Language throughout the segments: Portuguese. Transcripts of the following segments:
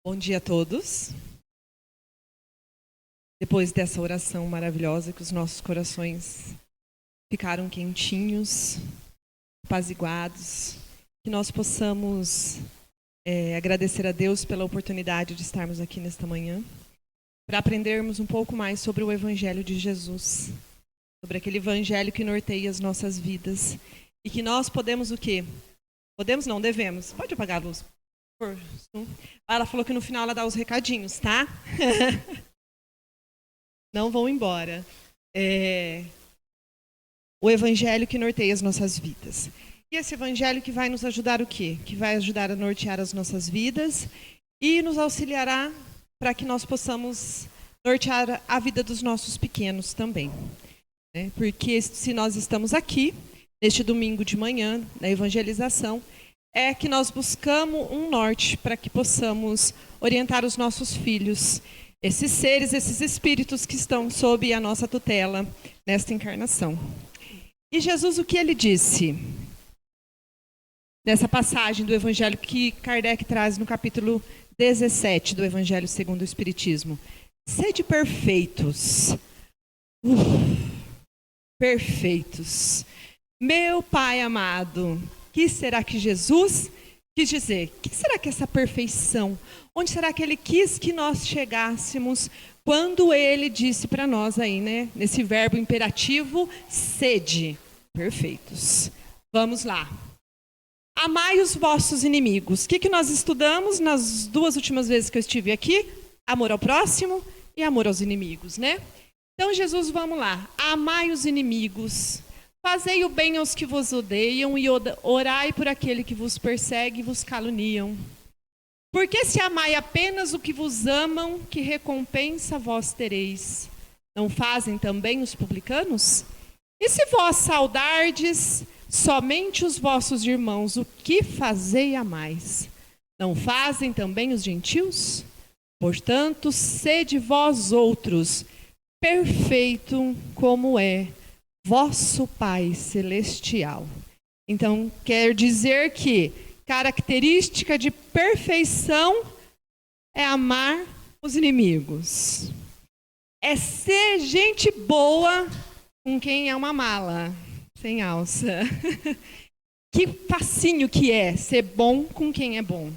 Bom dia a todos. Depois dessa oração maravilhosa, que os nossos corações ficaram quentinhos, apaziguados, que nós possamos agradecer a Deus pela oportunidade de estarmos aqui nesta manhã, para aprendermos um pouco mais sobre o Evangelho de Jesus, sobre aquele Evangelho que norteia as nossas vidas, e que nós podemos o quê? Podemos não, devemos. Pode apagar a luz. Ela falou que no final ela dá os recadinhos, tá? Não vão embora. O evangelho que norteia as nossas vidas. E esse evangelho que vai nos ajudar o quê? Que vai ajudar a nortear as nossas vidas e nos auxiliará para que nós possamos nortear a vida dos nossos pequenos também. Né? Porque se nós estamos aqui, neste domingo de manhã, na evangelização, é que nós buscamos um norte para que possamos orientar os nossos filhos, esses seres, esses espíritos que estão sob a nossa tutela nesta encarnação. E Jesus, o que ele disse? Nessa passagem do Evangelho que Kardec traz no capítulo 17 do Evangelho segundo o Espiritismo. Sede perfeitos. Perfeitos. Meu Pai amado, que será que Jesus quis dizer? O que será que essa perfeição? Onde será que ele quis que nós chegássemos quando ele disse para nós aí, né? Nesse verbo imperativo, sede perfeitos. Vamos lá. Amai os vossos inimigos. O que nós estudamos nas duas últimas vezes que eu estive aqui? Amor ao próximo e amor aos inimigos, né? Então, Jesus, vamos lá. Amai os inimigos. Fazei o bem aos que vos odeiam e orai por aquele que vos persegue e vos caluniam. Porque se amai apenas o que vos amam, que recompensa vós tereis? Não fazem também os publicanos? E se vós saudardes somente os vossos irmãos, o que fazei a mais? Não fazem também os gentios? Portanto, sede vós outros perfeito como é vosso Pai Celestial. Então, quer dizer que característica de perfeição é amar os inimigos. É ser gente boa com quem é uma mala, sem alça. Que facinho que é ser bom com quem é bom.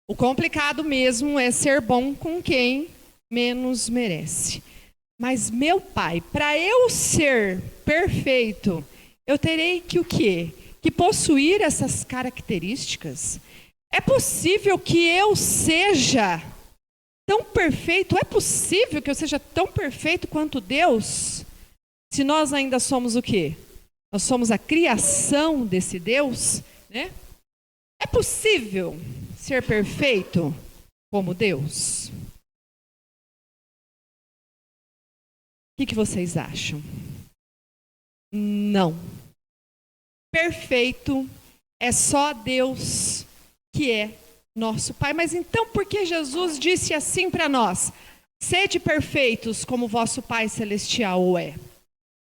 O complicado mesmo é ser bom com quem menos merece. Mas, meu Pai, para eu ser perfeito, eu terei que o quê? Que possuir essas características. É possível que eu seja tão perfeito? É possível que eu seja tão perfeito quanto Deus? Se nós ainda somos o quê? Nós somos a criação desse Deus, né? É possível ser perfeito como Deus? O que vocês acham? Não. Perfeito é só Deus que é nosso Pai. Mas então por que Jesus disse assim para nós? Sede perfeitos como vosso Pai Celestial é.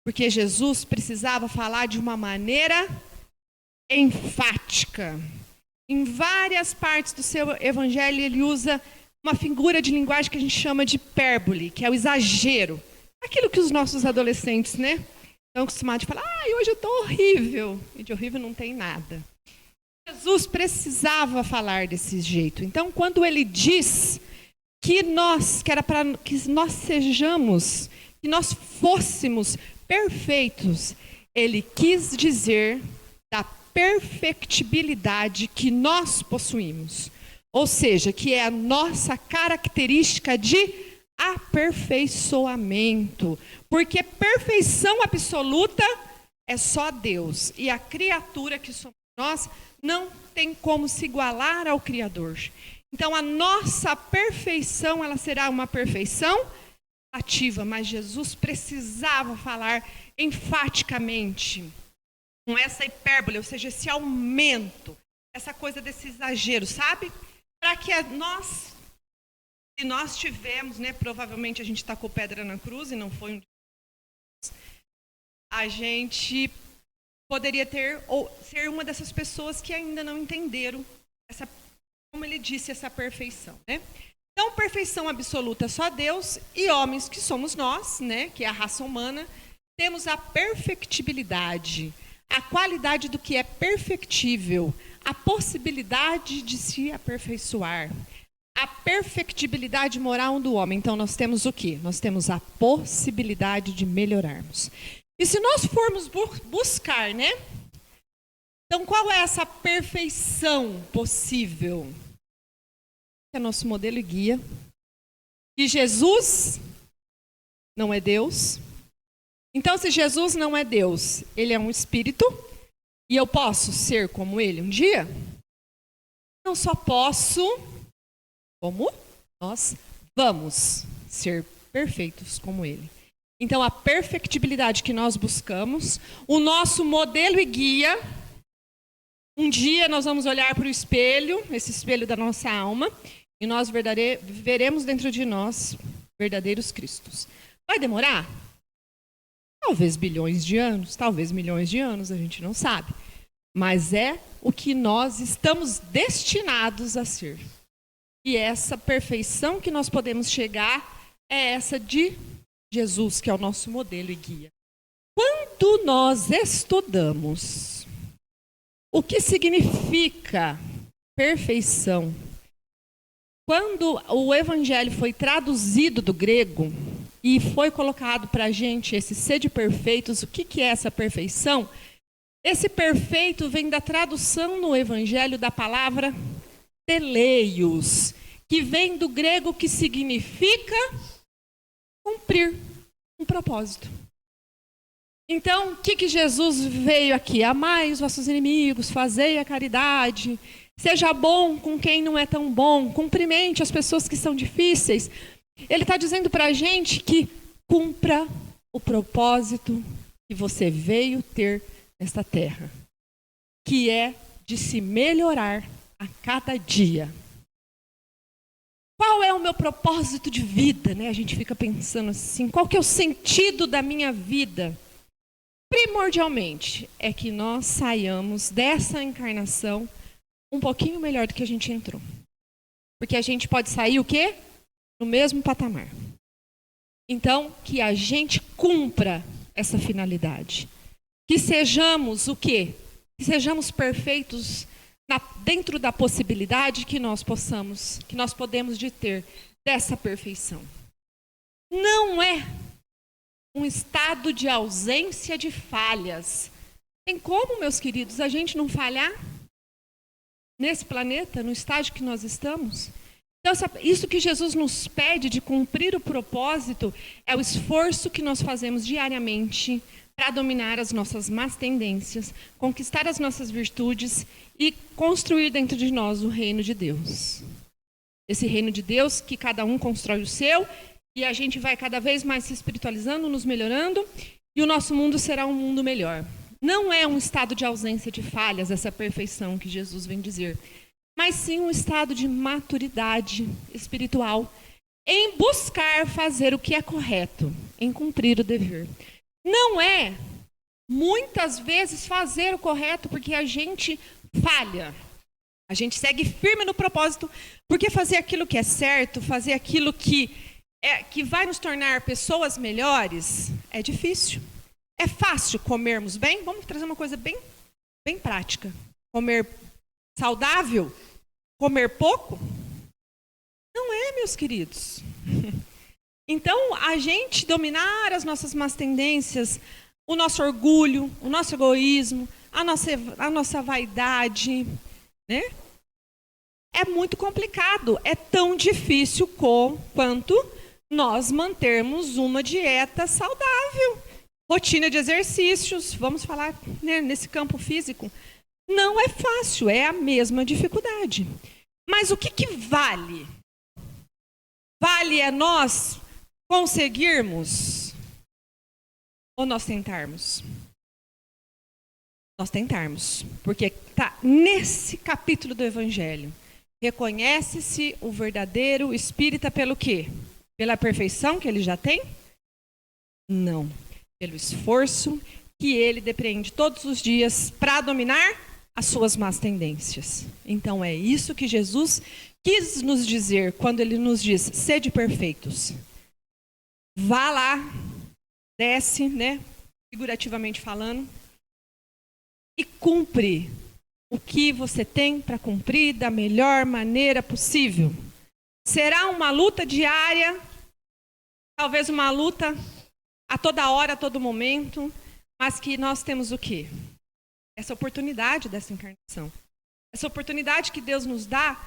Porque Jesus precisava falar de uma maneira enfática. Em várias partes do seu evangelho ele usa uma figura de linguagem que a gente chama de hipérbole, que é o exagero. Aquilo que os nossos adolescentes, né, estão acostumados a falar, hoje eu estou horrível. E de horrível não tem nada. Jesus precisava falar desse jeito. Então, quando ele diz que era para que nós sejamos, que nós fôssemos perfeitos, ele quis dizer da perfectibilidade que nós possuímos. Ou seja, que é a nossa característica de aperfeiçoamento, porque perfeição absoluta é só Deus, e a criatura que somos nós não tem como se igualar ao Criador. Então a nossa perfeição, ela será uma perfeição ativa, mas Jesus precisava falar enfaticamente, com essa hipérbole, ou seja, esse aumento, essa coisa desse exagero, sabe? Para que nós, se nós tivemos, né, provavelmente a gente tacou pedra na cruz e não foi um... A gente poderia ter ou ser uma dessas pessoas que ainda não entenderam essa como ele disse, essa perfeição, né? Então, perfeição absoluta só Deus, e homens que somos nós, né, que é a raça humana, temos a perfectibilidade, a qualidade do que é perfectível, a possibilidade de se aperfeiçoar, a perfectibilidade moral do homem. Então, nós temos o quê? Nós temos a possibilidade de melhorarmos. E se nós formos buscar, né? Então, qual é essa perfeição possível? É nosso modelo e guia. E Jesus não é Deus. Então, se Jesus não é Deus, ele é um espírito, e eu posso ser como ele um dia? Não só posso, como nós vamos ser perfeitos como ele. Então, a perfectibilidade que nós buscamos, o nosso modelo e guia, um dia nós vamos olhar para o espelho, esse espelho da nossa alma, e nós veremos dentro de nós verdadeiros Cristos. Vai demorar? Talvez bilhões de anos, talvez milhões de anos, a gente não sabe. Mas é o que nós estamos destinados a ser. E essa perfeição que nós podemos chegar é essa de Jesus, que é o nosso modelo e guia. Quando nós estudamos o que significa perfeição, quando o evangelho foi traduzido do grego e foi colocado para a gente esse sede perfeitos, o que é essa perfeição? Esse perfeito vem da tradução no evangelho da palavra teleios, que vem do grego que significa cumprir um propósito. Então, o que Jesus veio aqui? Amai os vossos inimigos, fazei a caridade, seja bom com quem não é tão bom, cumprimente as pessoas que são difíceis. Ele está dizendo para a gente que cumpra o propósito que você veio ter nesta terra, que é de se melhorar a cada dia. Qual é o meu propósito de vida? Né? A gente fica pensando assim, qual que é o sentido da minha vida? Primordialmente, é que nós saiamos dessa encarnação um pouquinho melhor do que a gente entrou. Porque a gente pode sair o quê? No mesmo patamar. Então, que a gente cumpra essa finalidade. Que sejamos o quê? Que sejamos perfeitos dentro da possibilidade que nós podemos de ter dessa perfeição. Não é um estado de ausência de falhas. Tem como, meus queridos, a gente não falhar nesse planeta, no estágio que nós estamos? Então, isso que Jesus nos pede de cumprir o propósito é o esforço que nós fazemos diariamente para dominar as nossas más tendências, conquistar as nossas virtudes e construir dentro de nós o reino de Deus. Esse reino de Deus que cada um constrói o seu e a gente vai cada vez mais se espiritualizando, nos melhorando e o nosso mundo será um mundo melhor. Não é um estado de ausência de falhas, essa perfeição que Jesus vem dizer, mas sim um estado de maturidade espiritual em buscar fazer o que é correto, em cumprir o dever. Não é, muitas vezes, fazer o correto porque a gente falha. A gente segue firme no propósito, porque fazer aquilo que é certo, fazer aquilo que vai nos tornar pessoas melhores, é difícil. É fácil comermos bem? Vamos trazer uma coisa bem prática. Comer saudável? Comer pouco? Não é, meus queridos. Então, a gente dominar as nossas más tendências, o nosso orgulho, o nosso egoísmo, a nossa vaidade, né? É muito complicado. É tão difícil quanto nós mantermos uma dieta saudável. Rotina de exercícios, vamos falar, né, nesse campo físico. Não é fácil, é a mesma dificuldade. Mas o que vale? Vale é nós conseguirmos ou nós tentarmos? Nós tentarmos, porque está nesse capítulo do Evangelho. Reconhece-se o verdadeiro espírita pelo quê? Pela perfeição que ele já tem? Não. Pelo esforço que ele depreende todos os dias para dominar as suas más tendências. Então é isso que Jesus quis nos dizer quando ele nos diz: sede perfeitos. Vá lá, desce, né, figurativamente falando, e cumpre o que você tem para cumprir da melhor maneira possível. Será uma luta diária, talvez uma luta a toda hora, a todo momento, mas que nós temos o quê? Essa oportunidade dessa encarnação. Essa oportunidade que Deus nos dá,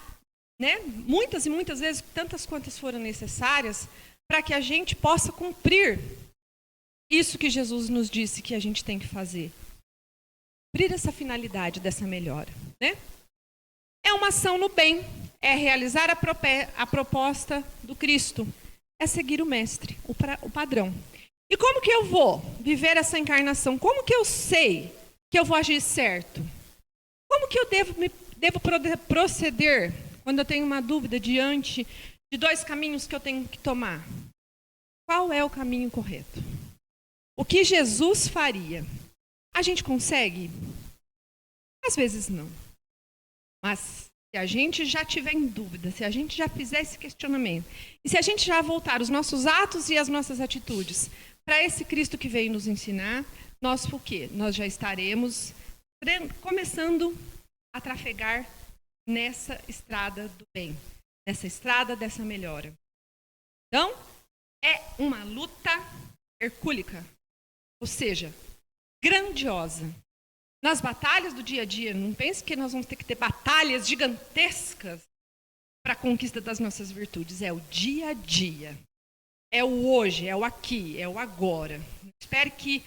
né, muitas e muitas vezes, tantas quantas foram necessárias, para que a gente possa cumprir isso que Jesus nos disse que a gente tem que fazer. Cumprir essa finalidade dessa melhora, né? É uma ação no bem, é realizar a proposta do Cristo, é seguir o Mestre, o padrão. E como que eu vou viver essa encarnação? Como que eu sei que eu vou agir certo? Como que eu devo proceder quando eu tenho uma dúvida diante de dois caminhos que eu tenho que tomar? Qual é o caminho correto? O que Jesus faria? A gente consegue? Às vezes não. Mas se a gente já tiver em dúvida, se a gente já fizer esse questionamento, e se a gente já voltar os nossos atos e as nossas atitudes para esse Cristo que veio nos ensinar, nós o quê? Nós já estaremos começando a trafegar nessa estrada do bem, nessa estrada dessa melhora. Então, é uma luta hercúlica, ou seja, grandiosa. Nas batalhas do dia a dia, não pense que nós vamos ter que ter batalhas gigantescas para a conquista das nossas virtudes. É o dia a dia. É o hoje, é o aqui, é o agora. Não espere que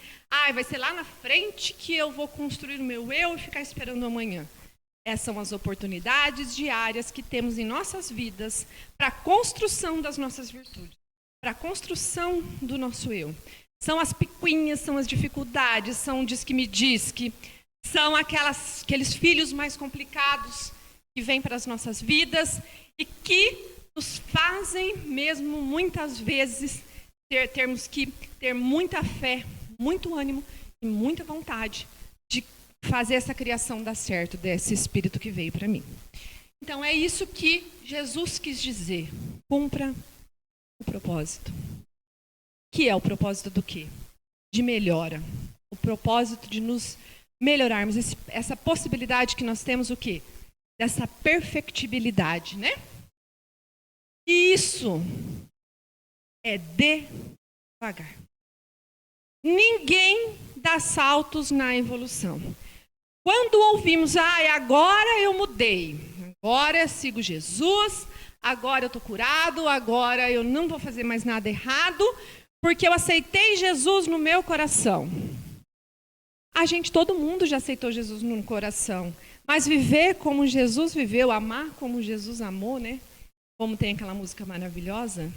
vai ser lá na frente que eu vou construir o meu eu e ficar esperando amanhã. Essas são as oportunidades diárias que temos em nossas vidas para a construção das nossas virtudes, para a construção do nosso eu. São as picuinhas, são as dificuldades, são o diz que me diz que, são aqueles filhos mais complicados que vêm para as nossas vidas e que nos fazem mesmo muitas vezes termos que ter muita fé, muito ânimo e muita vontade de fazer essa criação dar certo desse Espírito que veio para mim. Então é isso que Jesus quis dizer. Cumpra o propósito. Que é o propósito do quê? De melhora. O propósito de nos melhorarmos. Essa possibilidade que nós temos o quê? Dessa perfectibilidade, né? E isso é devagar. Ninguém dá saltos na evolução. Quando ouvimos, agora eu mudei, agora eu sigo Jesus, agora eu estou curado, agora eu não vou fazer mais nada errado, porque eu aceitei Jesus no meu coração. Todo mundo já aceitou Jesus no coração, mas viver como Jesus viveu, amar como Jesus amou, né? Como tem aquela música maravilhosa,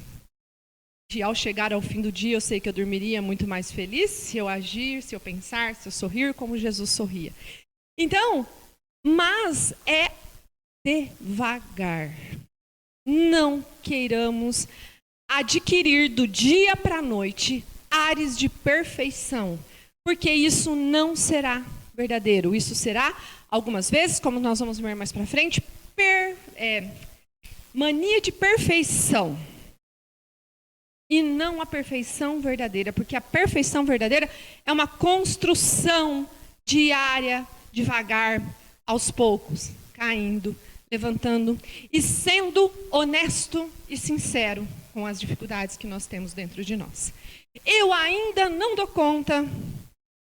de ao chegar ao fim do dia eu sei que eu dormiria muito mais feliz se eu agir, se eu pensar, se eu sorrir como Jesus sorria. Então, mas é devagar. Não queiramos adquirir do dia para a noite ares de perfeição, porque isso não será verdadeiro. Isso será, algumas vezes, como nós vamos ver mais para frente, mania de perfeição. E não a perfeição verdadeira, porque a perfeição verdadeira é uma construção diária, devagar, aos poucos, caindo, levantando e sendo honesto e sincero com as dificuldades que nós temos dentro de nós. Eu ainda não dou conta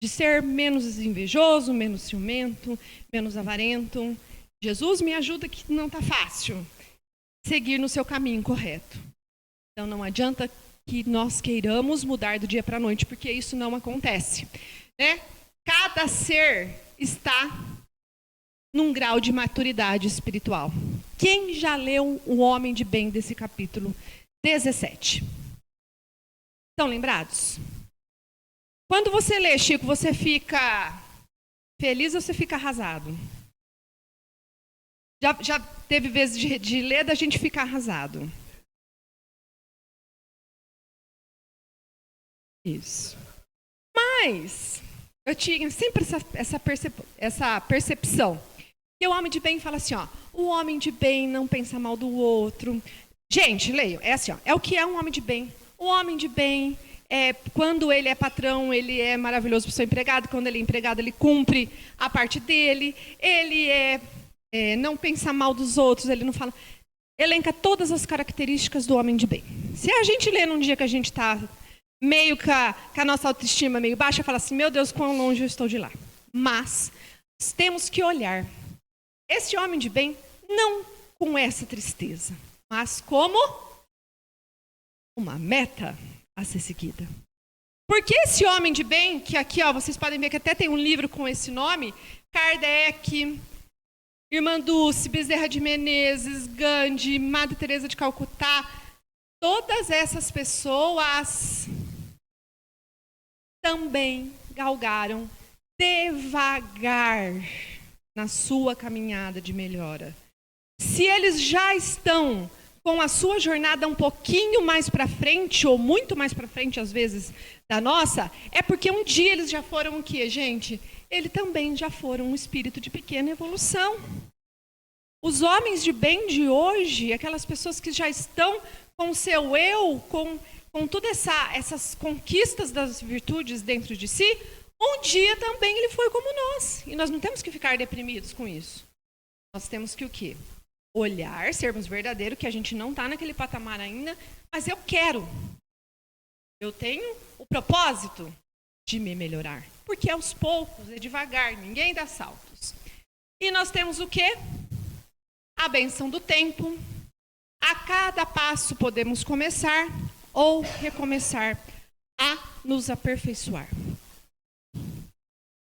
de ser menos invejoso, menos ciumento, menos avarento. Jesus me ajuda que não está fácil seguir no seu caminho correto. Então não adianta que nós queiramos mudar do dia para a noite, porque isso não acontece, né? Cada ser está num grau de maturidade espiritual. Quem já leu O Homem de Bem desse capítulo 17? Estão lembrados? Quando você lê, Chico, você fica feliz ou você fica arrasado? Já teve vezes de ler da gente ficar arrasado. Isso. Mas Eu tinha sempre essa percepção. E o homem de bem fala assim, ó, o homem de bem não pensa mal do outro. Gente, leio, é assim, ó, é o que é um homem de bem. O homem de bem, quando ele é patrão, ele é maravilhoso para o seu empregado. Quando ele é empregado, ele cumpre a parte dele. Ele não pensa mal dos outros, ele não fala... Elenca todas as características do homem de bem. Se a gente lê num dia que a gente está meio com a nossa autoestima meio baixa, fala assim, meu Deus, quão longe eu estou de lá. Mas temos que olhar esse homem de bem não com essa tristeza, mas como uma meta a ser seguida. Porque esse homem de bem, que aqui ó, vocês podem ver que até tem um livro com esse nome, Kardec, Irmã Dulce, Bezerra de Menezes, Gandhi, Madre Teresa de Calcutá, todas essas pessoas também galgaram devagar na sua caminhada de melhora. Se eles já estão com a sua jornada um pouquinho mais para frente, ou muito mais para frente, às vezes, da nossa, é porque um dia eles já foram o quê, gente? Eles também já foram um espírito de pequena evolução. Os homens de bem de hoje, aquelas pessoas que já estão com o seu eu, com todas essas conquistas das virtudes dentro de si, um dia também ele foi como nós. E nós não temos que ficar deprimidos com isso. Nós temos que o quê? Olhar, sermos verdadeiros, que a gente não está naquele patamar ainda, mas eu quero. Eu tenho o propósito de me melhorar. Porque aos poucos, é devagar, ninguém dá saltos. E nós temos o quê? A bênção do tempo. A cada passo podemos começar ou recomeçar a nos aperfeiçoar.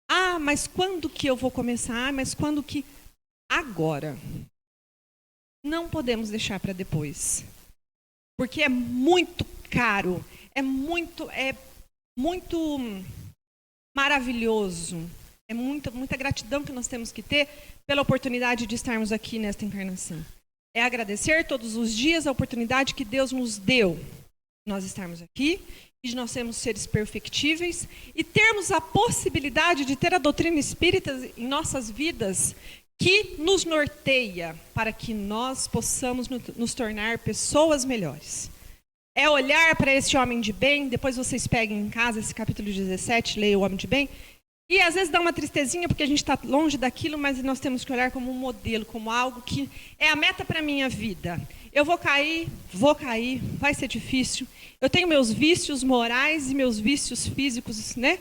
Ah, mas quando que eu vou começar? Ah, mas quando que... Agora. Não podemos deixar para depois. Porque é muito caro, é muito maravilhoso. É muita gratidão que nós temos que ter pela oportunidade de estarmos aqui nesta encarnação. É agradecer todos os dias a oportunidade que Deus nos deu. Nós estarmos aqui e de nós sermos seres perfectíveis e termos a possibilidade de ter a doutrina espírita em nossas vidas que nos norteia para que nós possamos nos tornar pessoas melhores. É olhar para esse homem de bem, depois vocês peguem em casa esse capítulo 17, leia o homem de bem, e às vezes dá uma tristezinha porque a gente está longe daquilo, mas nós temos que olhar como um modelo, como algo que é a meta para a minha vida. Eu vou cair, vai ser difícil. Eu tenho meus vícios morais e meus vícios físicos, né?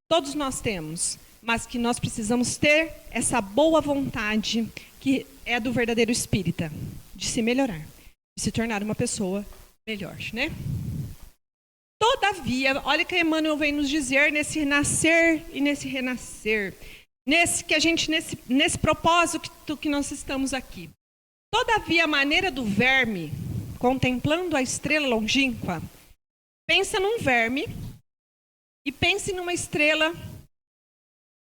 Todos nós temos, mas que nós precisamos ter essa boa vontade que é do verdadeiro espírita, de se melhorar, de se tornar uma pessoa melhor, né? Todavia, olha que Emmanuel vem nos dizer nesse nascer e nesse renascer, nesse propósito que nós estamos aqui. Todavia, a maneira do verme, contemplando a estrela longínqua, pensa num verme e pense numa estrela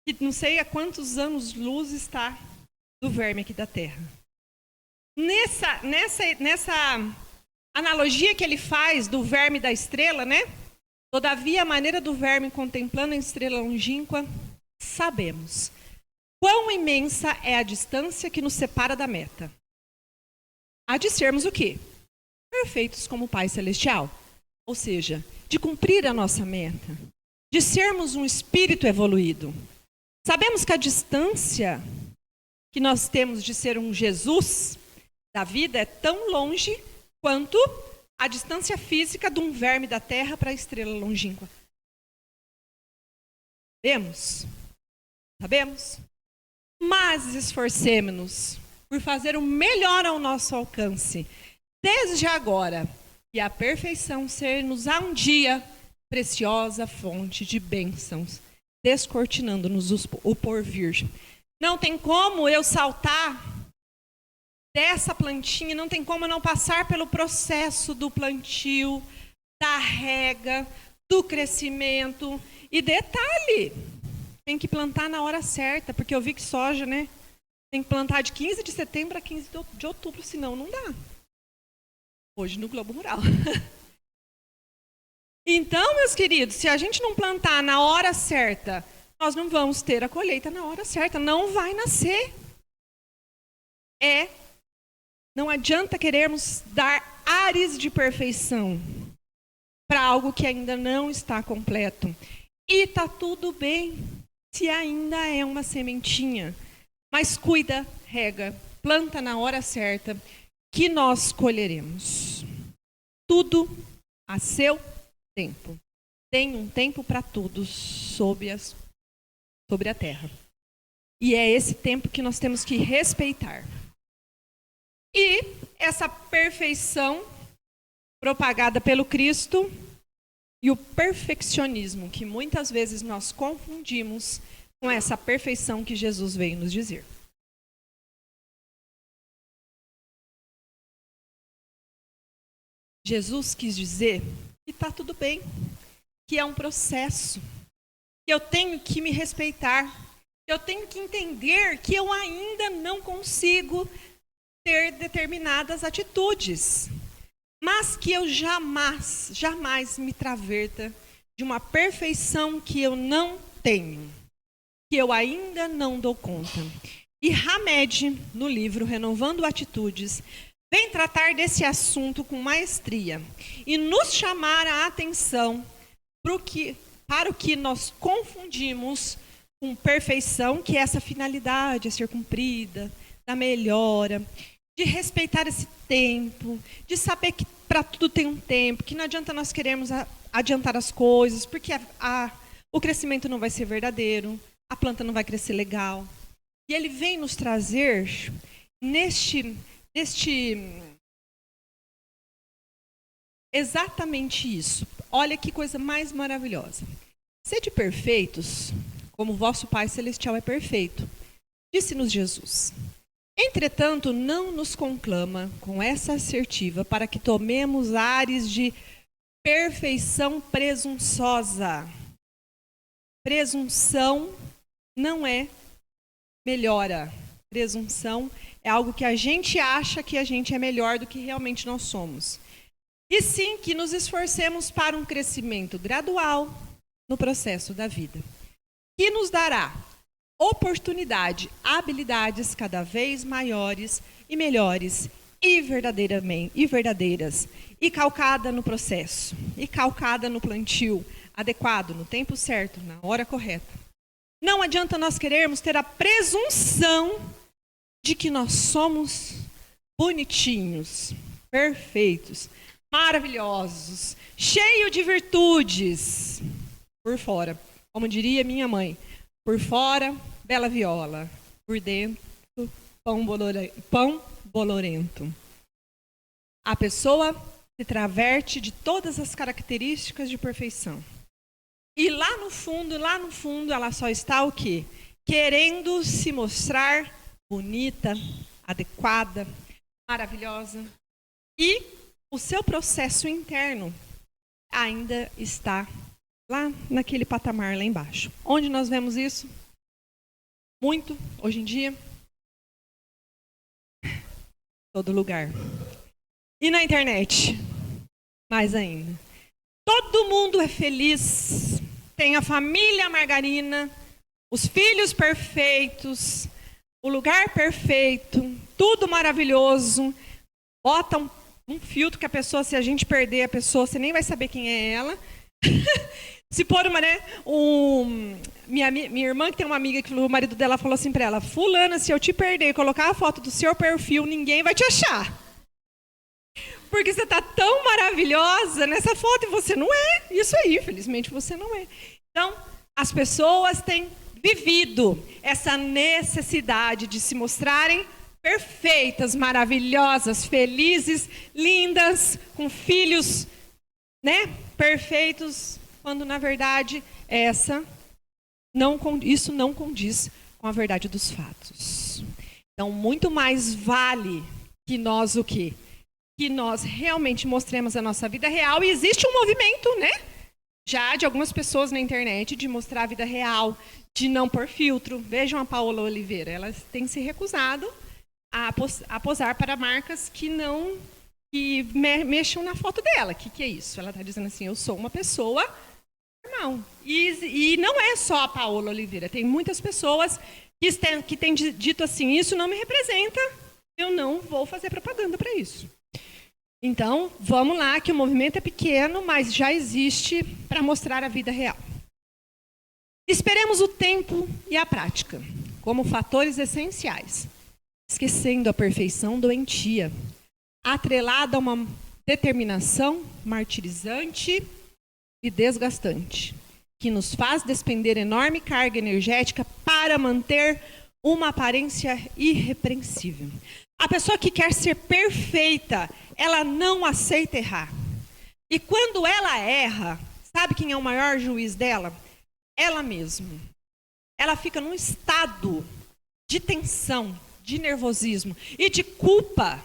que não sei a quantos anos-luz está do verme aqui da Terra. Nessa analogia que ele faz do verme da estrela, né? Todavia, a maneira do verme contemplando a estrela longínqua, sabemos quão imensa é a distância que nos separa da meta. Há de sermos o quê? Perfeitos como o Pai Celestial. Ou seja, de cumprir a nossa meta, de sermos um espírito evoluído. Sabemos que a distância que nós temos de ser um Jesus da vida é tão longe quanto a distância física de um verme da Terra para a estrela longínqua. Sabemos? Mas esforcemo-nos por fazer o melhor ao nosso alcance, desde agora, e a perfeição ser-nos a um dia preciosa fonte de bênçãos, descortinando-nos o porvir. Não tem como eu saltar dessa plantinha, não tem como eu não passar pelo processo do plantio, da rega, do crescimento. E detalhe, tem que plantar na hora certa, porque eu vi que soja, né? Tem que plantar de 15 de setembro a 15 de outubro, senão não dá. Hoje no Globo Rural. Então, meus queridos, se a gente não plantar na hora certa, nós não vamos ter a colheita na hora certa, não vai nascer. Não adianta querermos dar ares de perfeição para algo que ainda não está completo. E está tudo bem se ainda é uma sementinha. Mas cuida, rega, planta na hora certa, que nós colheremos. Tudo a seu tempo. Tem um tempo para tudo sobre a terra. E é esse tempo que nós temos que respeitar. E essa perfeição propagada pelo Cristo e o perfeccionismo, que muitas vezes nós confundimos com essa perfeição que Jesus veio nos dizer. Jesus quis dizer que está tudo bem, que é um processo, que eu tenho que me respeitar, que eu tenho que entender que eu ainda não consigo ter determinadas atitudes, mas que eu jamais me traverta de uma perfeição que eu não tenho, que eu ainda não dou conta. E Hamed, no livro Renovando Atitudes, vem tratar desse assunto com maestria e nos chamar a atenção para o que nós confundimos com perfeição, que é essa finalidade a ser cumprida, da melhora, de respeitar esse tempo, de saber que para tudo tem um tempo, que não adianta nós querermos adiantar as coisas, porque o crescimento não vai ser verdadeiro, a planta não vai crescer legal. E ele vem nos trazer exatamente isso. Olha que coisa mais maravilhosa. Sede perfeitos, como vosso Pai Celestial é perfeito, disse-nos Jesus. Entretanto, não nos conclama com essa assertiva para que tomemos ares de perfeição presunçosa. Presunção não é melhora. Presunção é algo que a gente acha que a gente é melhor do que realmente nós somos. E sim que nos esforcemos para um crescimento gradual no processo da vida, que nos dará oportunidade, habilidades cada vez maiores e melhores e verdadeiras, e calcada no processo, e calcada no plantio adequado, no tempo certo, na hora correta. Não adianta nós querermos ter a presunção de que nós somos bonitinhos, perfeitos, maravilhosos, cheios de virtudes, por fora, como diria minha mãe, por fora, bela viola, por dentro, pão bolorento. A pessoa se traverte de todas as características de perfeição. E lá no fundo, ela só está o quê? Querendo se mostrar bonita, adequada, maravilhosa. E o seu processo interno ainda está lá naquele patamar lá embaixo. Onde nós vemos isso? Muito, hoje em dia. Todo lugar. E na internet? Mais ainda. Todo mundo é feliz. Tem a família margarina, os filhos perfeitos, o lugar perfeito, tudo maravilhoso. Bota um filtro que a pessoa, se a gente perder a pessoa, você nem vai saber quem é ela. Se pôr uma, né? Minha irmã, que tem uma amiga que o marido dela falou assim para ela: fulana, se eu te perder e colocar a foto do seu perfil, ninguém vai te achar. Porque você está tão maravilhosa nessa foto e você não é. Isso aí, felizmente, você não é. Então, as pessoas têm vivido essa necessidade de se mostrarem perfeitas, maravilhosas, felizes, lindas, com filhos, né, perfeitos, quando, na verdade, isso não condiz com a verdade dos fatos. Então, muito mais vale que nós o quê? Que nós realmente mostremos a nossa vida real. E existe um movimento, né? Já de algumas pessoas na internet de mostrar a vida real, de não pôr filtro. Vejam a Paola Oliveira, ela tem se recusado a posar para marcas que mexam na foto dela. O que é isso? Ela está dizendo assim: eu sou uma pessoa normal. E não é só a Paola Oliveira. Tem muitas pessoas que têm dito assim, isso não me representa, eu não vou fazer propaganda para isso. Então, vamos lá, que o movimento é pequeno, mas já existe para mostrar a vida real. Esperemos o tempo e a prática como fatores essenciais, esquecendo a perfeição doentia, atrelada a uma determinação martirizante e desgastante, que nos faz despender enorme carga energética para manter uma aparência irrepreensível. A pessoa que quer ser perfeita, ela não aceita errar. E quando ela erra, sabe quem é o maior juiz dela? Ela mesma. Ela fica num estado de tensão, de nervosismo e de culpa,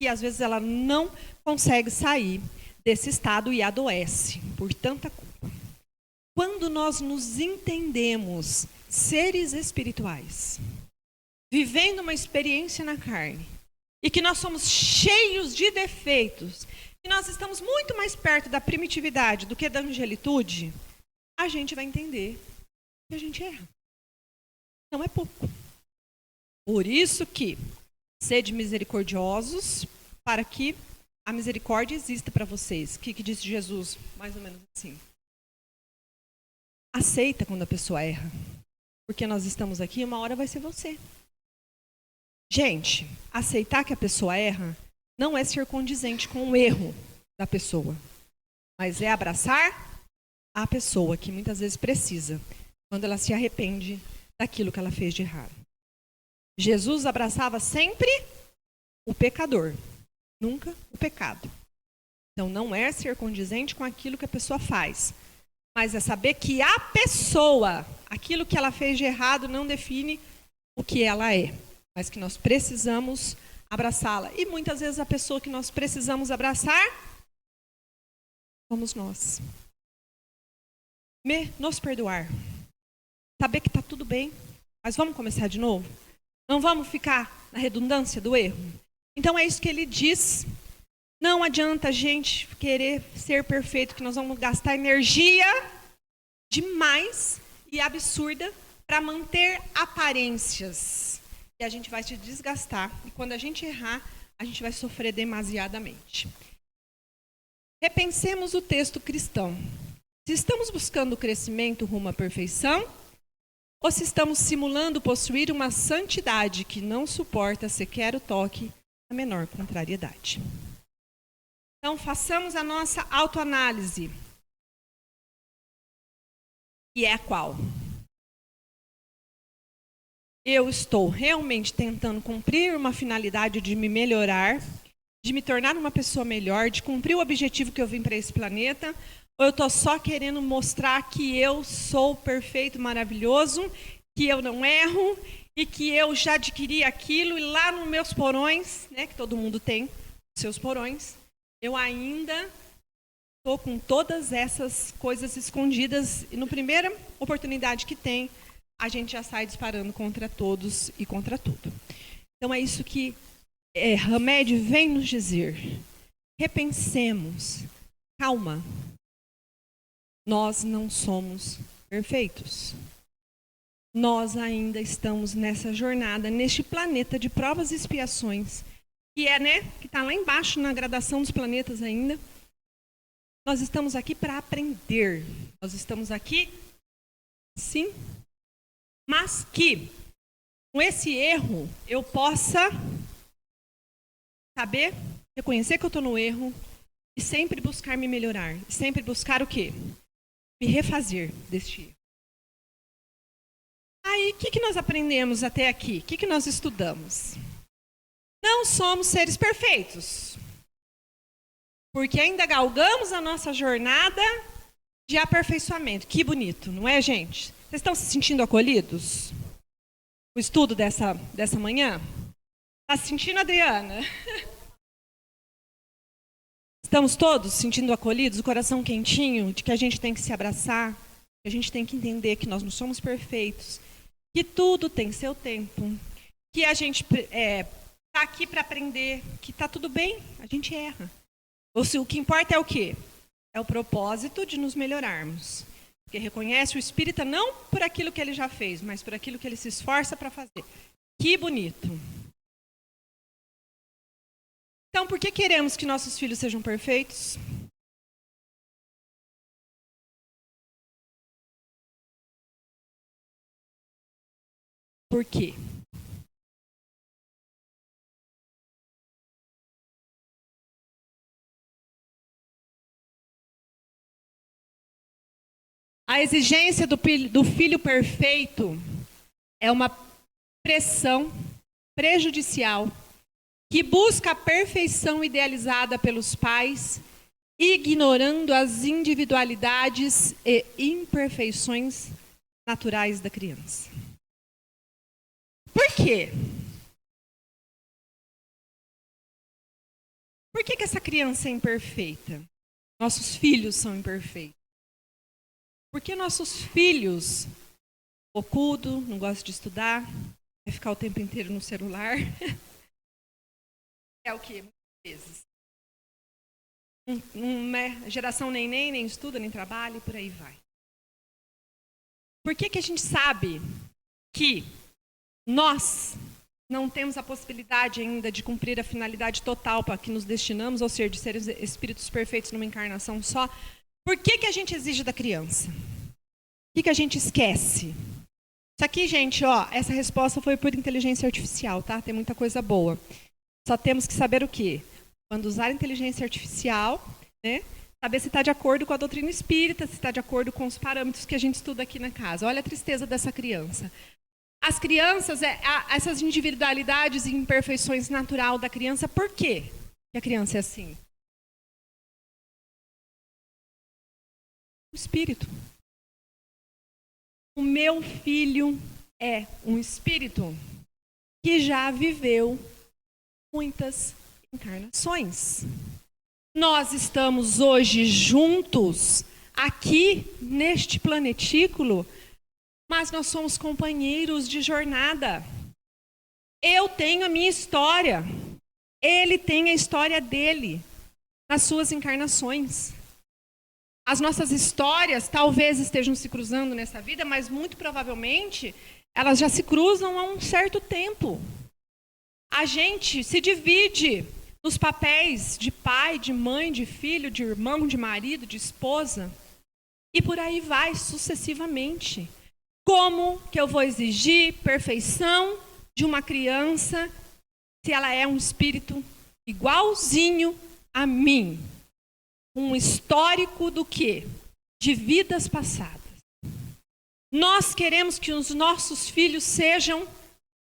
e às vezes ela não consegue sair desse estado e adoece por tanta culpa. Quando nós nos entendemos seres espirituais, vivendo uma experiência na carne, e que nós somos cheios de defeitos, e nós estamos muito mais perto da primitividade do que da angelitude, a gente vai entender que a gente erra. Não é pouco. Por isso que sede misericordiosos, para que a misericórdia exista para vocês. O que disse Jesus? Mais ou menos assim. Aceita quando a pessoa erra. Porque nós estamos aqui, uma hora vai ser você. Gente, aceitar que a pessoa erra não é ser condizente com o erro da pessoa, mas é abraçar a pessoa que muitas vezes precisa, quando ela se arrepende daquilo que ela fez de errado. Jesus abraçava sempre o pecador, nunca o pecado. Então não é ser condizente com aquilo que a pessoa faz, mas é saber que a pessoa, aquilo que ela fez de errado não define o que ela é, mas que nós precisamos abraçá-la. E muitas vezes a pessoa que nós precisamos abraçar somos nós. Nos perdoar. Saber que está tudo bem, mas vamos começar de novo? Não vamos ficar na redundância do erro? Então é isso que ele diz. Não adianta a gente querer ser perfeito, que nós vamos gastar energia demais e absurda para manter aparências. E a gente vai se desgastar. E quando a gente errar, a gente vai sofrer demasiadamente. Repensemos o texto cristão. Se estamos buscando o crescimento rumo à perfeição, ou se estamos simulando possuir uma santidade que não suporta sequer o toque da menor contrariedade. Então, façamos a nossa autoanálise. E é a qual? Eu estou realmente tentando cumprir uma finalidade de me melhorar, de me tornar uma pessoa melhor, de cumprir o objetivo que eu vim para esse planeta, ou eu estou só querendo mostrar que eu sou perfeito, maravilhoso, que eu não erro e que eu já adquiri aquilo e lá nos meus porões, né, que todo mundo tem, seus porões, eu ainda estou com todas essas coisas escondidas e na primeira oportunidade que tem, a gente já sai disparando contra todos e contra tudo. Então é isso que Hamed vem nos dizer. Repensemos. Calma. Nós não somos perfeitos. Nós ainda estamos nessa jornada, neste planeta de provas e expiações, que que está lá embaixo na gradação dos planetas ainda. Nós estamos aqui para aprender. Nós estamos aqui, sim, mas que com esse erro eu possa saber, reconhecer que eu estou no erro e sempre buscar me melhorar. E sempre buscar o quê? Me refazer deste erro. Aí, o que nós aprendemos até aqui? O que nós estudamos? Não somos seres perfeitos. Porque ainda galgamos a nossa jornada de aperfeiçoamento. Que bonito, não é, gente? Vocês estão se sentindo acolhidos? O estudo dessa manhã? Está se sentindo, Adriana? Estamos todos sentindo acolhidos, o coração quentinho, de que a gente tem que se abraçar, que a gente tem que entender que nós não somos perfeitos, que tudo tem seu tempo, que a gente está aqui para aprender, que está tudo bem, a gente erra. Ou se o que importa é o quê? É o propósito de nos melhorarmos. Porque reconhece o espírita não por aquilo que ele já fez, mas por aquilo que ele se esforça para fazer. Que bonito. Então, por que queremos que nossos filhos sejam perfeitos? Por quê? A exigência do filho perfeito é uma pressão prejudicial que busca a perfeição idealizada pelos pais, ignorando as individualidades e imperfeições naturais da criança. Por quê? Por que essa criança é imperfeita? Nossos filhos são imperfeitos. Porque nossos filhos, bocudo, não gosta de estudar, vai ficar o tempo inteiro no celular. É o quê? Muitas vezes. Uma geração nem estuda, nem trabalha e por aí vai. Por que a gente sabe que nós não temos a possibilidade ainda de cumprir a finalidade total para que nos destinamos, ou seja, de ser espíritos perfeitos numa encarnação só? Por que a gente exige da criança? O que a gente esquece? Isso aqui, gente, ó, essa resposta foi por inteligência artificial, tá? Tem muita coisa boa. Só temos que saber o quê? Quando usar inteligência artificial, né? Saber se está de acordo com a doutrina espírita, se está de acordo com os parâmetros que a gente estuda aqui na casa. Olha a tristeza dessa criança. As crianças, essas individualidades e imperfeições natural da criança, por quê que a criança é assim? O espírito. O meu filho é um espírito que já viveu muitas encarnações. Nós estamos hoje juntos aqui neste planetículo, mas nós somos companheiros de jornada. Eu tenho a minha história, ele tem a história dele nas suas encarnações. As nossas histórias talvez estejam se cruzando nessa vida, mas muito provavelmente elas já se cruzam há um certo tempo. A gente se divide nos papéis de pai, de mãe, de filho, de irmão, de marido, de esposa, e por aí vai sucessivamente. Como que eu vou exigir perfeição de uma criança se ela é um espírito igualzinho a mim? Um histórico do quê? De vidas passadas. Nós queremos que os nossos filhos sejam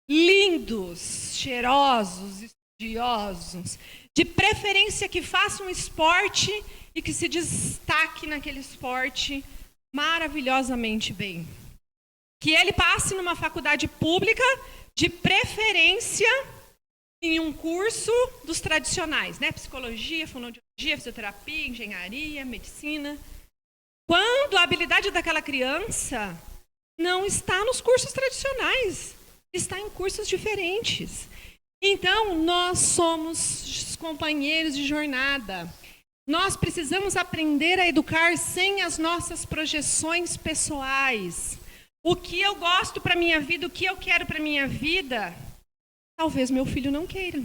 lindos, cheirosos, estudiosos, de preferência que façam esporte e que se destaque naquele esporte maravilhosamente bem. Que ele passe numa faculdade pública, de preferência em um curso dos tradicionais, né? Psicologia, fonoaudiologia, fisioterapia, engenharia, medicina. Quando a habilidade daquela criança não está nos cursos tradicionais, está em cursos diferentes. Então, nós somos companheiros de jornada. Nós precisamos aprender a educar sem as nossas projeções pessoais. O que eu gosto para a minha vida, o que eu quero para a minha vida, talvez meu filho não queira.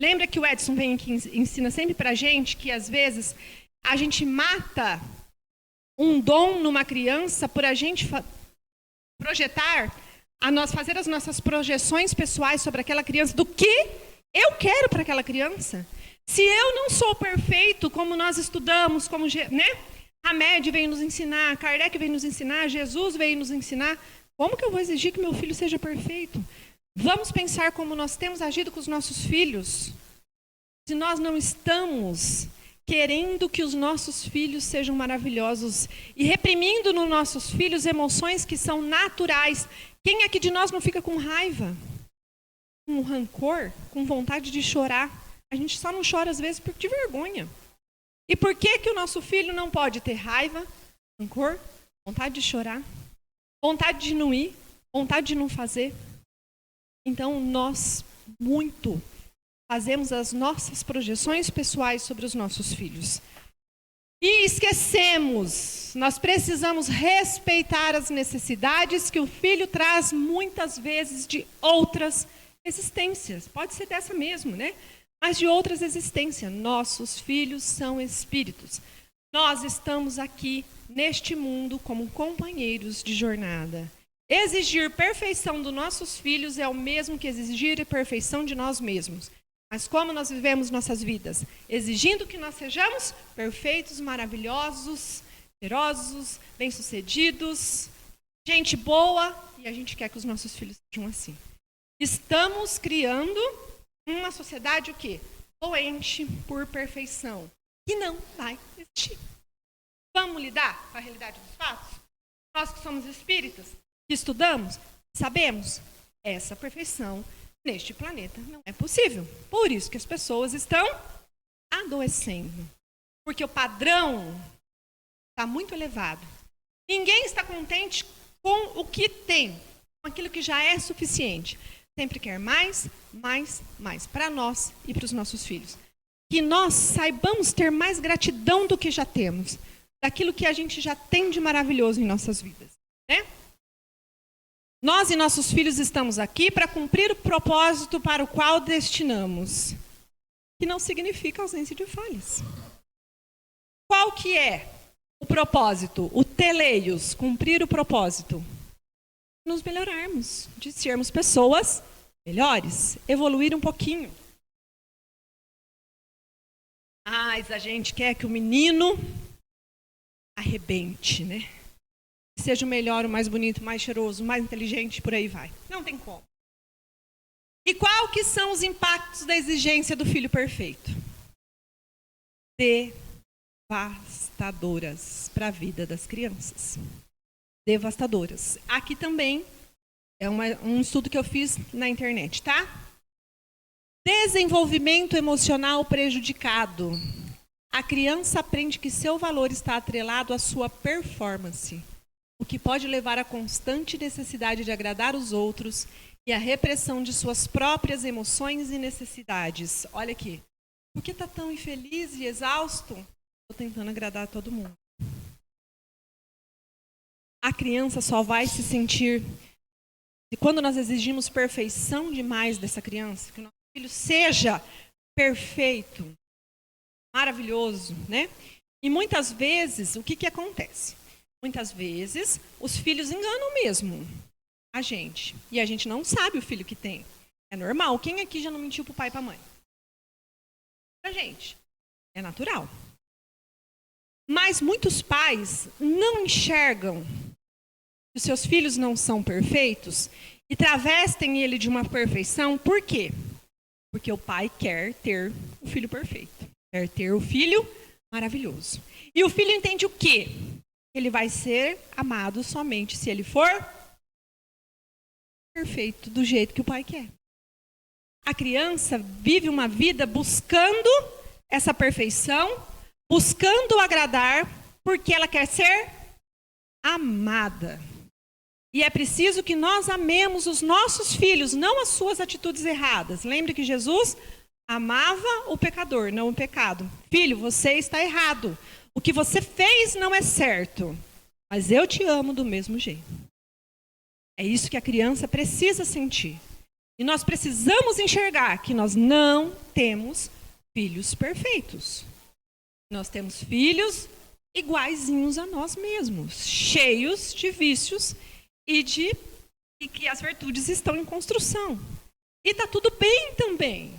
Lembra que o Edson vem aqui e ensina sempre para a gente que, às vezes, a gente mata um dom numa criança por a gente projetar, fazer as nossas projeções pessoais sobre aquela criança, do que eu quero para aquela criança. Se eu não sou perfeito, como nós estudamos, como, né? Hamed veio nos ensinar, Kardec veio nos ensinar, Jesus veio nos ensinar, como que eu vou exigir que meu filho seja perfeito? Vamos pensar como nós temos agido com os nossos filhos. Se nós não estamos querendo que os nossos filhos sejam maravilhosos e reprimindo nos nossos filhos emoções que são naturais. Quem aqui de nós não fica com raiva, com rancor, com vontade de chorar? A gente só não chora às vezes de vergonha. E por que o nosso filho não pode ter raiva, rancor, vontade de chorar, vontade de não ir, vontade de não fazer? Então, nós muito fazemos as nossas projeções pessoais sobre os nossos filhos. E esquecemos filhos. Nós precisamos respeitar as necessidades que o filho traz muitas vezes de outras existências. Pode ser dessa mesmo, né? Mas de outras existências. Nossos filhos são espíritos. Nós estamos aqui neste mundo como companheiros de jornada. Exigir perfeição dos nossos filhos é o mesmo que exigir a perfeição de nós mesmos. Mas como nós vivemos nossas vidas? Exigindo que nós sejamos perfeitos, maravilhosos, generosos, bem-sucedidos, gente boa, e a gente quer que os nossos filhos sejam assim. Estamos criando uma sociedade o quê? Doente por perfeição, que não vai existir. Vamos lidar com a realidade dos fatos? Nós que somos espíritas, que estudamos, sabemos, essa perfeição neste planeta não é possível. Por isso que as pessoas estão adoecendo. Porque o padrão está muito elevado. Ninguém está contente com o que tem, com aquilo que já é suficiente. Sempre quer mais, mais, mais, para nós e para os nossos filhos. Que nós saibamos ter mais gratidão do que já temos, daquilo que a gente já tem de maravilhoso em nossas vidas, né? Nós e nossos filhos estamos aqui para cumprir o propósito para o qual destinamos, que não significa ausência de falhas. Qual que é o propósito? O teleios, cumprir o propósito. Nos melhorarmos, de sermos pessoas melhores, evoluir um pouquinho. Mas a gente quer que o menino arrebente, né? Seja o melhor, o mais bonito, o mais cheiroso, o mais inteligente, por aí vai. Não tem como. E qual que são os impactos da exigência do filho perfeito? Devastadoras para a vida das crianças. Devastadoras. Aqui também é um estudo que eu fiz na internet, tá? Desenvolvimento emocional prejudicado. A criança aprende que seu valor está atrelado à sua performance, o que pode levar à constante necessidade de agradar os outros e à repressão de suas próprias emoções e necessidades. Olha aqui. Por que está tão infeliz e exausto? Estou tentando agradar a todo mundo. A criança só vai se sentir... E quando nós exigimos perfeição demais dessa criança, que o nosso filho seja perfeito, maravilhoso, né? E muitas vezes, o que acontece? Muitas vezes, os filhos enganam mesmo a gente. E a gente não sabe o filho que tem. É normal. Quem aqui já não mentiu para o pai e para a mãe? Pra gente. É natural. Mas muitos pais não enxergam que os seus filhos não são perfeitos e travestem ele de uma perfeição. Por quê? Porque o pai quer ter o filho perfeito. Quer ter o filho maravilhoso. E o filho entende o quê? Ele vai ser amado somente se ele for perfeito, do jeito que o pai quer. A criança vive uma vida buscando essa perfeição, buscando agradar, porque ela quer ser amada. E é preciso que nós amemos os nossos filhos, não as suas atitudes erradas. Lembre que Jesus amava o pecador, não o pecado. Filho, você está errado. O que você fez não é certo, mas eu te amo do mesmo jeito. É isso que a criança precisa sentir. E nós precisamos enxergar que nós não temos filhos perfeitos. Nós temos filhos iguaizinhos a nós mesmos, cheios de vícios e que as virtudes estão em construção. E está tudo bem também.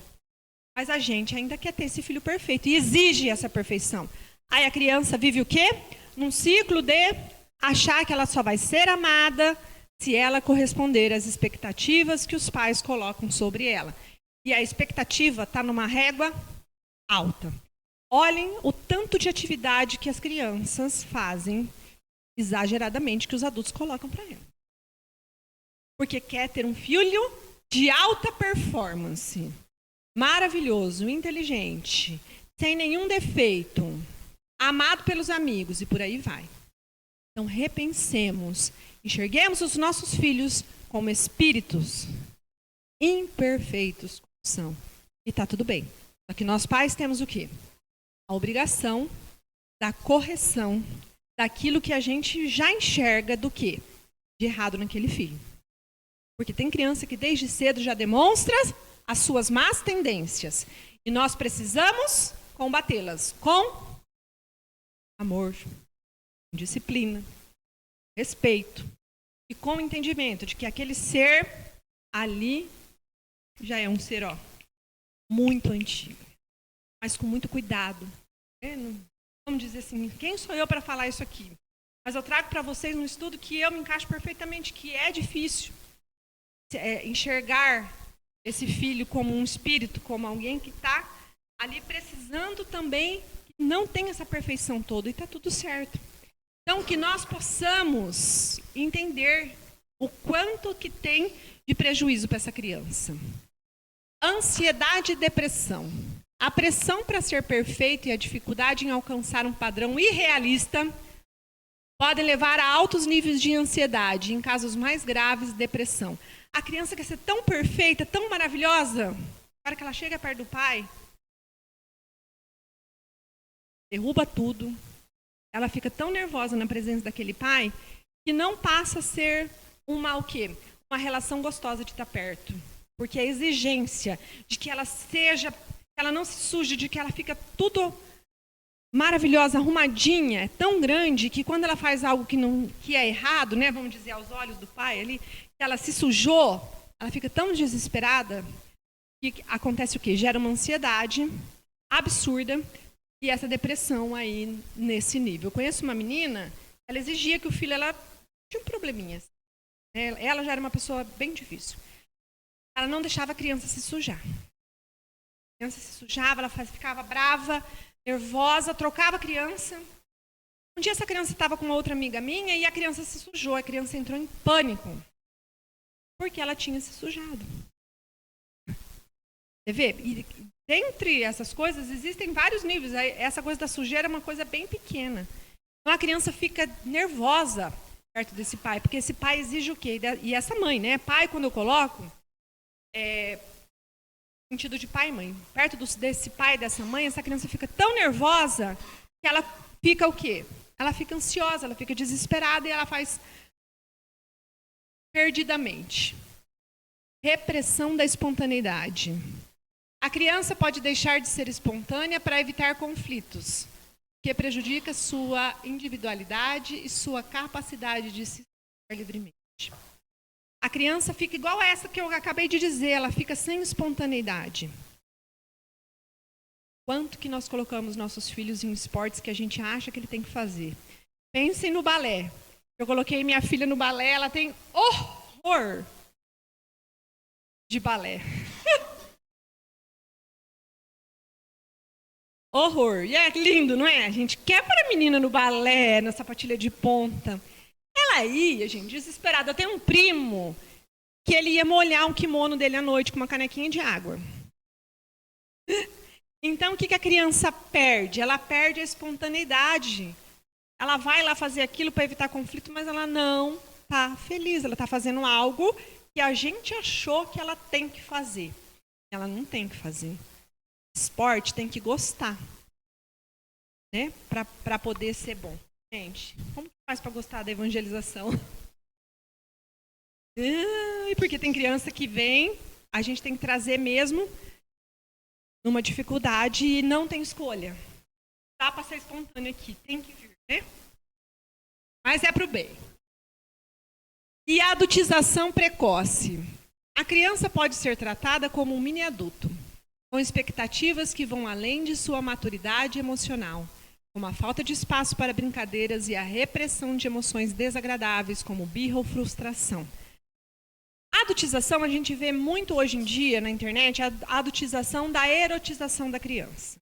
Mas a gente ainda quer ter esse filho perfeito e exige essa perfeição. Aí a criança vive o quê? Num ciclo de achar que ela só vai ser amada se ela corresponder às expectativas que os pais colocam sobre ela. E a expectativa está numa régua alta. Olhem o tanto de atividade que as crianças fazem exageradamente que os adultos colocam para ela. Porque quer ter um filho de alta performance, maravilhoso, inteligente, sem nenhum defeito, amado pelos amigos e por aí vai. Então repensemos, enxerguemos os nossos filhos como espíritos imperfeitos como são. E está tudo bem. Só que nós pais temos o quê? A obrigação da correção, daquilo que a gente já enxerga do quê? De errado naquele filho. Porque tem criança que desde cedo já demonstra as suas más tendências. E nós precisamos combatê-las com amor, disciplina, respeito e com o entendimento de que aquele ser ali já é um ser muito antigo, mas com muito cuidado. Vamos dizer assim, quem sou eu para falar isso aqui? Mas eu trago para vocês um estudo que eu me encaixo perfeitamente, que é difícil enxergar esse filho como um espírito, como alguém que está ali precisando também, que não tem essa perfeição toda e está tudo certo. Então, que nós possamos entender o quanto que tem de prejuízo para essa criança. Ansiedade e depressão. A pressão para ser perfeito e a dificuldade em alcançar um padrão irrealista podem levar a altos níveis de ansiedade, em casos mais graves, depressão. A criança quer ser tão perfeita, tão maravilhosa, na hora que ela chega perto do pai, derruba tudo, ela fica tão nervosa na presença daquele pai, que não passa a ser uma relação gostosa de estar perto. Porque a exigência de que ela seja, que ela não se suje, de que ela fica tudo maravilhosa, arrumadinha, é tão grande que quando ela faz algo que é errado, né, vamos dizer, aos olhos do pai ali, que ela se sujou, ela fica tão desesperada que acontece o quê? Gera uma ansiedade absurda e essa depressão aí nesse nível. Eu conheço uma menina, ela exigia que o filho, ela tinha um probleminha. Ela já era uma pessoa bem difícil. Ela não deixava a criança se sujar. A criança se sujava, ela ficava brava, nervosa, trocava a criança. Um dia essa criança estava com uma outra amiga minha e a criança se sujou. A criança entrou em pânico porque ela tinha se sujado. Você vê? E dentre essas coisas existem vários níveis. Essa coisa da sujeira é uma coisa bem pequena. Então a criança fica nervosa perto desse pai, porque esse pai exige o quê? E essa mãe, né? Pai, quando eu coloco, sentido de pai e mãe. Perto desse pai e dessa mãe, essa criança fica tão nervosa que ela fica o quê? Ela fica ansiosa, ela fica desesperada e ela faz perdidamente. Repressão da espontaneidade. A criança pode deixar de ser espontânea para evitar conflitos, que prejudica sua individualidade e sua capacidade de se expressar livremente. A criança fica igual a essa que eu acabei de dizer, ela fica sem espontaneidade. Quanto que nós colocamos nossos filhos em esportes que a gente acha que ele tem que fazer? Pensem no balé. Eu coloquei minha filha no balé, ela tem horror de balé. Horror. E é lindo, não é? A gente quer para a menina no balé, na sapatilha de ponta. Ela ia, gente, desesperada. Eu tenho um primo que ele ia molhar um kimono dele à noite com uma canequinha de água. Então, o que a criança perde? Ela perde a espontaneidade. Ela vai lá fazer aquilo para evitar conflito, mas ela não está feliz. Ela está fazendo algo que a gente achou que ela tem que fazer. Ela não tem que fazer. Esporte tem que gostar, né? Para poder ser bom. Gente, como que faz para gostar da evangelização? Porque tem criança que vem, a gente tem que trazer mesmo numa dificuldade e não tem escolha. Dá para ser espontâneo aqui, tem que vir, né? Mas é para o bem. E a adultização precoce. A criança pode ser tratada como um mini adulto, com expectativas que vão além de sua maturidade emocional, como a falta de espaço para brincadeiras e a repressão de emoções desagradáveis, como birra ou frustração. A adultização, a gente vê muito hoje em dia na internet, a adultização da erotização da criança.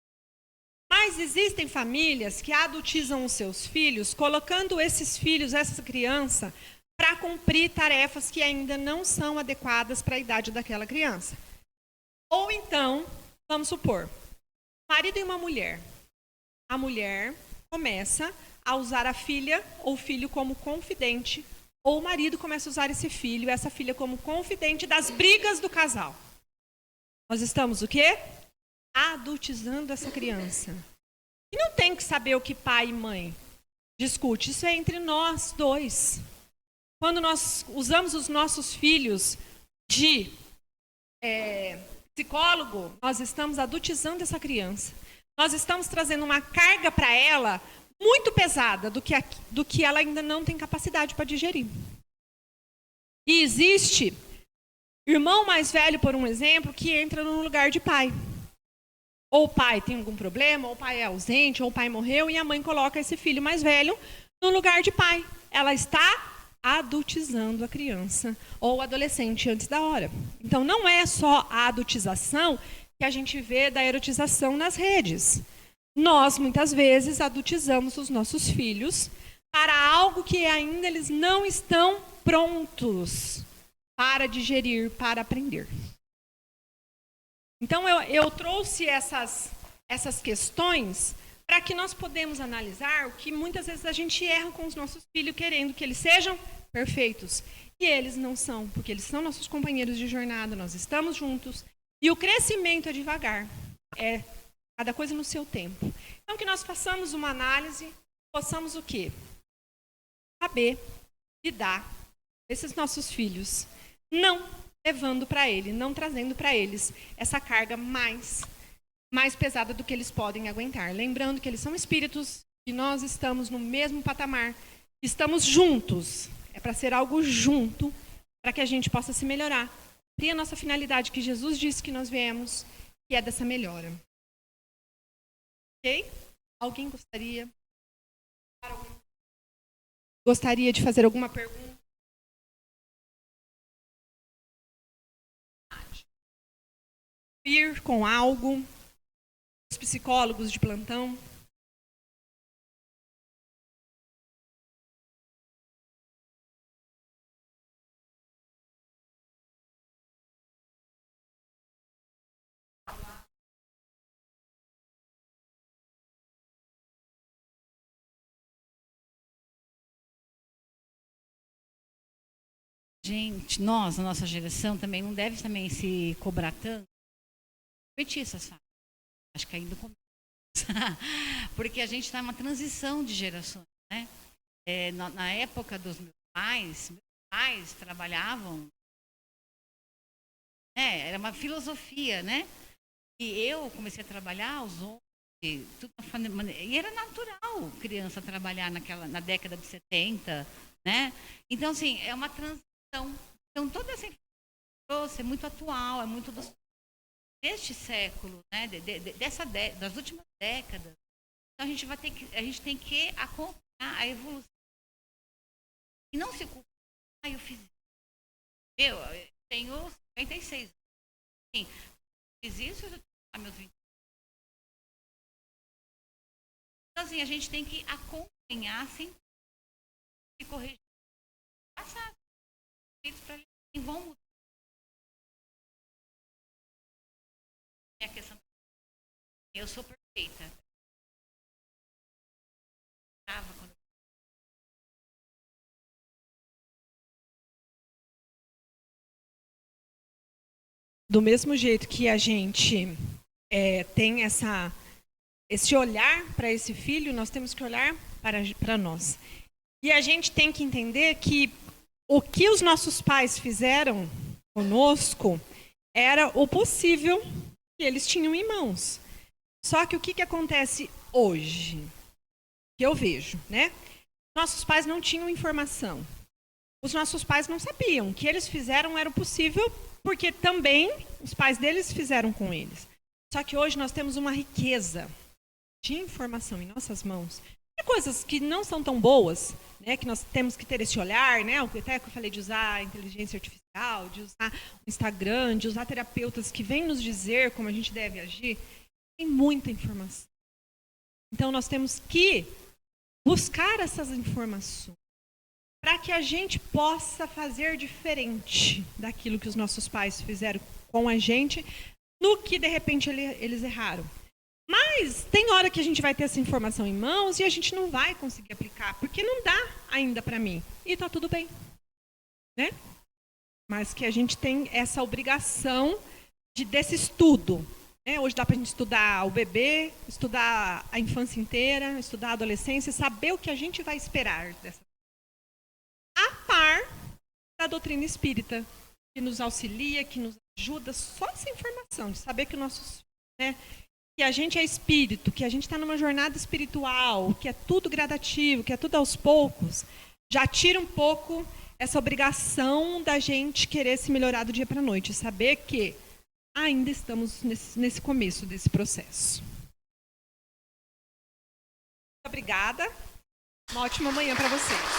Mas existem famílias que adultizam os seus filhos, colocando esses filhos, essa criança, para cumprir tarefas que ainda não são adequadas para a idade daquela criança. Ou então, vamos supor, marido e uma mulher. A mulher começa a usar a filha ou filho como confidente, ou o marido começa a usar esse filho, essa filha como confidente das brigas do casal. Nós estamos o quê? Adultizando essa criança. E não tem que saber o que pai e mãe discute, isso é entre nós dois. Quando nós usamos os nossos filhos de psicólogo, nós estamos adultizando essa criança. Nós estamos trazendo uma carga para ela muito pesada do que ela ainda não tem capacidade para digerir. E existe irmão mais velho, por um exemplo, que entra no lugar de pai. Ou o pai tem algum problema, ou o pai é ausente, ou o pai morreu, e a mãe coloca esse filho mais velho no lugar de pai. Ela está adultizando a criança ou o adolescente antes da hora. Então, não é só a adultização que a gente vê da erotização nas redes. Nós, muitas vezes, adultizamos os nossos filhos para algo que ainda eles não estão prontos para digerir, para aprender. Então, eu trouxe essas questões para que nós podemos analisar o que muitas vezes a gente erra com os nossos filhos, querendo que eles sejam perfeitos. E eles não são, porque eles são nossos companheiros de jornada, nós estamos juntos. E o crescimento é devagar, é cada coisa no seu tempo. Então, que nós façamos uma análise, possamos o quê? Saber lidar com esses nossos filhos, não levando para eles, não trazendo para eles essa carga mais pesada do que eles podem aguentar. Lembrando que eles são espíritos, que nós estamos no mesmo patamar, estamos juntos. É para ser algo junto, para que a gente possa se melhorar. E a nossa finalidade que Jesus disse que nós viemos, que é dessa melhora. Ok? Alguém gostaria de fazer alguma pergunta? Ir com algo? Os psicólogos de plantão? Gente, nós, a nossa geração, também não deve também se cobrar tanto. Petiça, sabe? Acho que ainda começa. Porque a gente está numa transição de gerações, né? Na época dos meus pais trabalhavam, era uma filosofia, né? E eu comecei a trabalhar aos 11, tudo, e era natural criança trabalhar na década de 70, né? Então, assim, é uma transição. Então, toda essa informação é muito atual, é muito deste século, né? Das últimas décadas. Então, a gente tem que acompanhar a evolução. E não se culpar, eu fiz isso. Eu tenho 56. Sim, fiz isso, eu já tenho meus 20. Então, assim, a gente tem que acompanhar sem se corrigir. Passar. E vão mudar. É a questão. Eu sou perfeita. Do mesmo jeito que a gente tem esse olhar para esse filho, nós temos que olhar para nós. E a gente tem que entender que o que os nossos pais fizeram conosco era o possível que eles tinham em mãos. Só que o que acontece hoje? Que eu vejo, né? Nossos pais não tinham informação. Os nossos pais não sabiam. O que eles fizeram era o possível, porque também os pais deles fizeram com eles. Só que hoje nós temos uma riqueza de informação em nossas mãos. E coisas que não são tão boas, né, que nós temos que ter esse olhar, né, até que eu falei de usar a inteligência artificial, de usar o Instagram, de usar terapeutas que vêm nos dizer como a gente deve agir, tem muita informação. Então, nós temos que buscar essas informações para que a gente possa fazer diferente daquilo que os nossos pais fizeram com a gente, no que, de repente, eles erraram. Mas tem hora que a gente vai ter essa informação em mãos e a gente não vai conseguir aplicar, porque não dá ainda para mim. E está tudo bem, né? Mas que a gente tem essa obrigação desse estudo, Hoje dá para a gente estudar o bebê, estudar a infância inteira, estudar a adolescência, saber o que a gente vai esperar dessa. A par da doutrina espírita, que nos auxilia, que nos ajuda, só essa informação, de saber que que a gente é espírito, que a gente está numa jornada espiritual, que é tudo gradativo, que é tudo aos poucos, já tira um pouco essa obrigação da gente querer se melhorar do dia para a noite, saber que ainda estamos nesse começo desse processo. Muito obrigada. Uma ótima manhã para vocês.